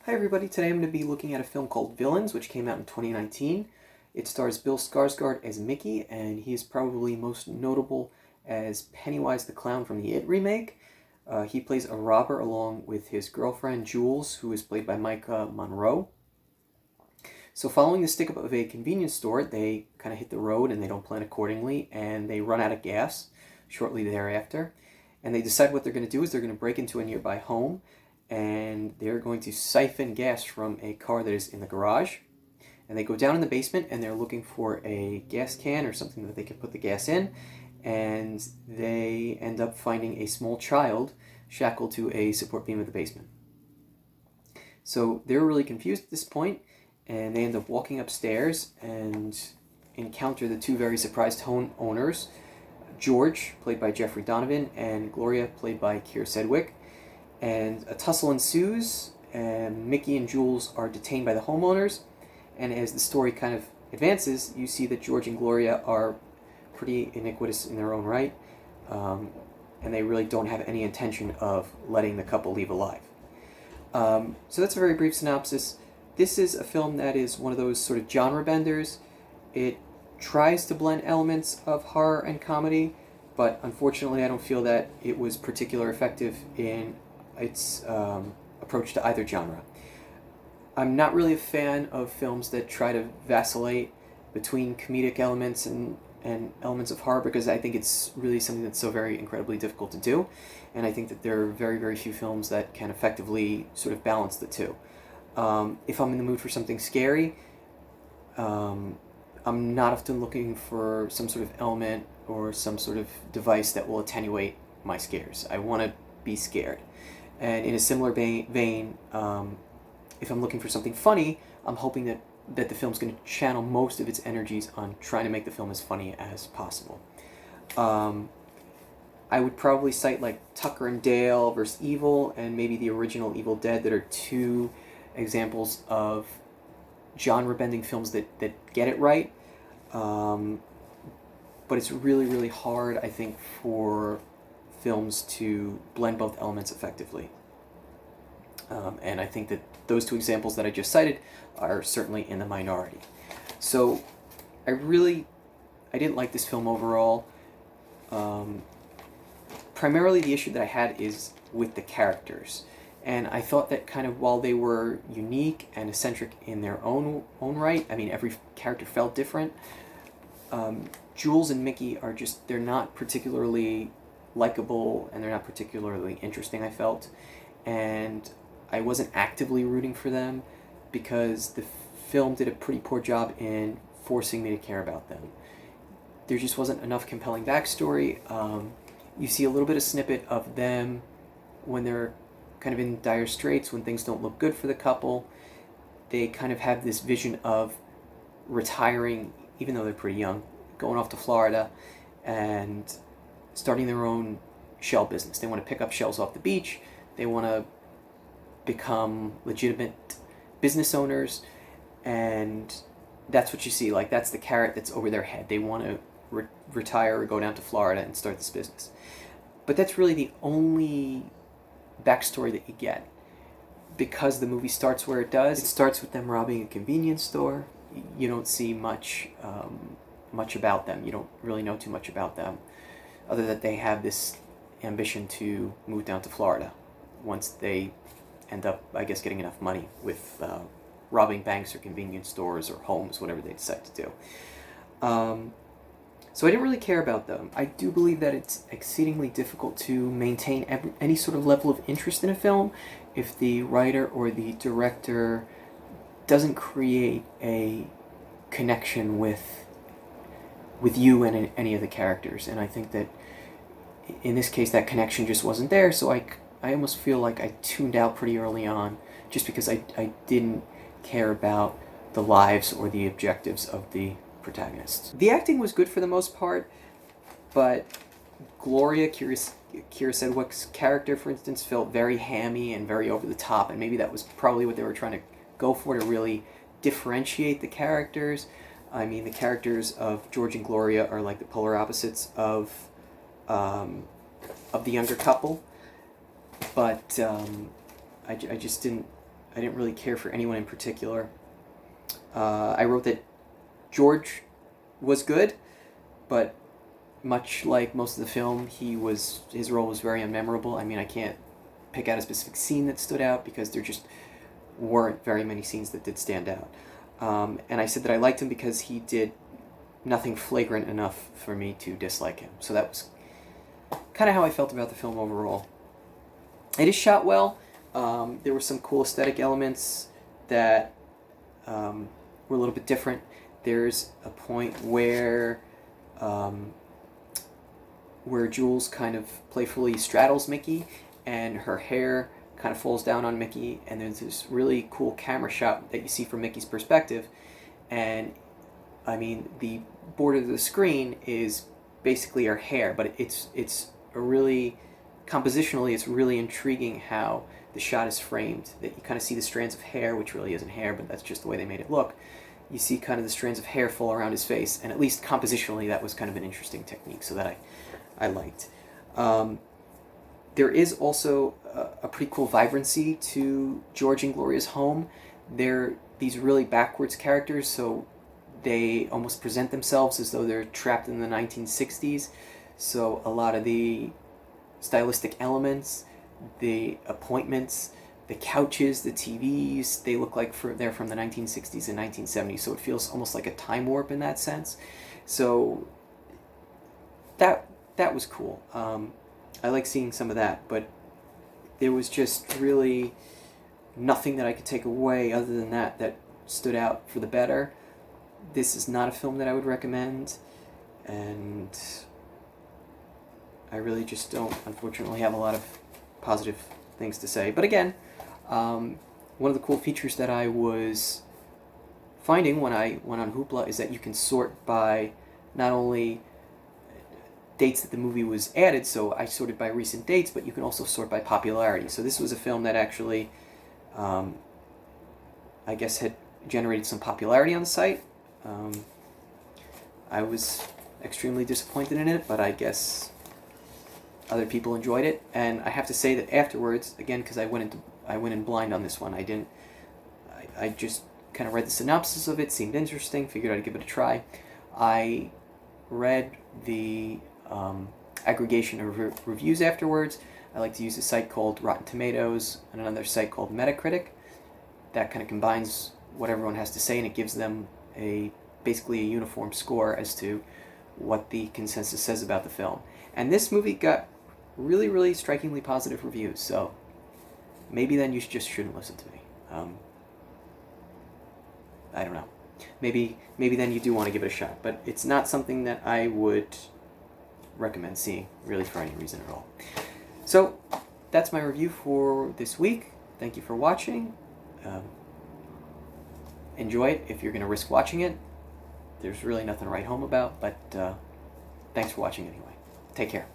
Hi everybody, today I'm going to be looking at a film called Villains, which came out in 2019. It stars Bill Skarsgård as Mickey, and he is probably most notable as Pennywise the Clown from the It remake. He plays a robber along with his girlfriend Jules, who is played by Micah Monroe. So following the stick-up of a convenience store, they kind of hit the road and they don't plan accordingly, and they run out of gas shortly thereafter. And they decide what they're going to do is they're going to break into a nearby home, and they're going to siphon gas from a car that is in the garage. And they go down in the basement and they're looking for a gas can or something that they can put the gas in, and they end up finding a small child shackled to a support beam of the basement. So they're really confused at this point, and they end up walking upstairs and encounter the two very surprised owners, George, played by Jeffrey Donovan, and Gloria, played by Keira Sedgwick. And a tussle ensues, and Mickey and Jules are detained by the homeowners. And as the story kind of advances, you see that George and Gloria are pretty iniquitous in their own right, and they really don't have any intention of letting the couple leave alive. So that's a very brief synopsis. This is a film that is one of those sort of genre benders. It tries to blend elements of horror and comedy, but unfortunately I don't feel that it was particularly effective in its approach to either genre. I'm not really a fan of films that try to vacillate between comedic elements and elements of horror, because I think it's really something that's so very incredibly difficult to do, and I think that there are very, very few films that can effectively sort of balance the two. If I'm in the mood for something scary, I'm not often looking for some sort of element or some sort of device that will attenuate my scares. I want to be scared. And in a similar vein, if I'm looking for something funny, I'm hoping that the film's going to channel most of its energies on trying to make the film as funny as possible. I would probably cite like Tucker and Dale vs. Evil and maybe the original Evil Dead that are two examples of genre-bending films that get it right. But it's really, really hard, I think, for films to blend both elements effectively. And I think that those two examples that I just cited are certainly in the minority. So I didn't like this film overall. Primarily the issue that I had is with the characters. And I thought that kind of while they were unique and eccentric in their own right, I mean, every character felt different, Jules and Mickey they're not particularly likable, and they're not particularly interesting, I felt. And I wasn't actively rooting for them because the film did a pretty poor job in forcing me to care about them. There just wasn't enough compelling backstory. You see a little bit of snippet of them when they're kind of in dire straits, when things don't look good for the couple. They kind of have this vision of retiring, even though they're pretty young, going off to Florida and starting their own shell business. They want to pick up shells off the beach. They want to become legitimate business owners, and that's what you see. Like, that's the carrot that's over their head. They want to retire or go down to Florida and start this business. But that's really the only backstory that you get, because the movie starts where it does. It starts with them robbing a convenience store. You don't see much about them. You don't really know too much about them, other than they have this ambition to move down to Florida once they end up, I guess, getting enough money with robbing banks or convenience stores or homes, whatever they decide to do. So I didn't really care about them. I do believe that it's exceedingly difficult to maintain any sort of level of interest in a film if the writer or the director doesn't create a connection with you and any of the characters. And I think that in this case that connection just wasn't there, so I almost feel like I tuned out pretty early on just because I didn't care about the lives or the objectives of the protagonists. The acting was good for the most part, but Gloria, Keira Sedgwick's character, for instance, felt very hammy and very over the top, and maybe that was probably what they were trying to go for, to really differentiate the characters. I mean, the characters of George and Gloria are like the polar opposites of the younger couple, but I just didn't I didn't really care for anyone in particular. I wrote that George was good, but much like most of the film, his role was very unmemorable. I mean, I can't pick out a specific scene that stood out because there just weren't very many scenes that did stand out. And I said that I liked him because he did nothing flagrant enough for me to dislike him. So that was kind of how I felt about the film overall. It is shot well. There were some cool aesthetic elements that were a little bit different. There's a point where Jules kind of playfully straddles Mickey, and her hair kind of falls down on Mickey, and there's this really cool camera shot that you see from Mickey's perspective. And I mean, the border of the screen is basically her hair, but it's a really, compositionally, it's really intriguing how the shot is framed, that you kind of see the strands of hair, which really isn't hair, but that's just the way they made it look. You see kind of the strands of hair fall around his face, and at least compositionally that was kind of an interesting technique, so that I liked. There is also a pretty cool vibrancy to George and Gloria's home. They're these really backwards characters, so they almost present themselves as though they're trapped in the 1960s. So a lot of the stylistic elements, the appointments, the couches, the TVs, they look like they're from the 1960s and 1970s. So it feels almost like a time warp in that sense. So that was cool. I like seeing some of that, but there was just really nothing that I could take away other than that stood out for the better. This is not a film that I would recommend, and I really just don't, unfortunately, have a lot of positive things to say. But again, one of the cool features that I was finding when I went on Hoopla is that you can sort by not only dates that the movie was added, so I sorted by recent dates, but you can also sort by popularity. So this was a film that actually, I guess, had generated some popularity on the site. I was extremely disappointed in it, but I guess other people enjoyed it. And I have to say that afterwards, again, because I went in blind on this one, I just kind of read the synopsis of it, seemed interesting, figured I'd give it a try. I read the aggregation of reviews afterwards. I like to use a site called Rotten Tomatoes and another site called Metacritic. That kind of combines what everyone has to say, and it gives them basically a uniform score as to what the consensus says about the film. And this movie got really, really strikingly positive reviews, so maybe then you just shouldn't listen to me. I don't know. Maybe then you do want to give it a shot, but it's not something that I would recommend seeing, really, for any reason at all. So that's my review for this week. Thank you for watching. Enjoy it if you're going to risk watching it. There's really nothing to write home about, but thanks for watching anyway. Take care.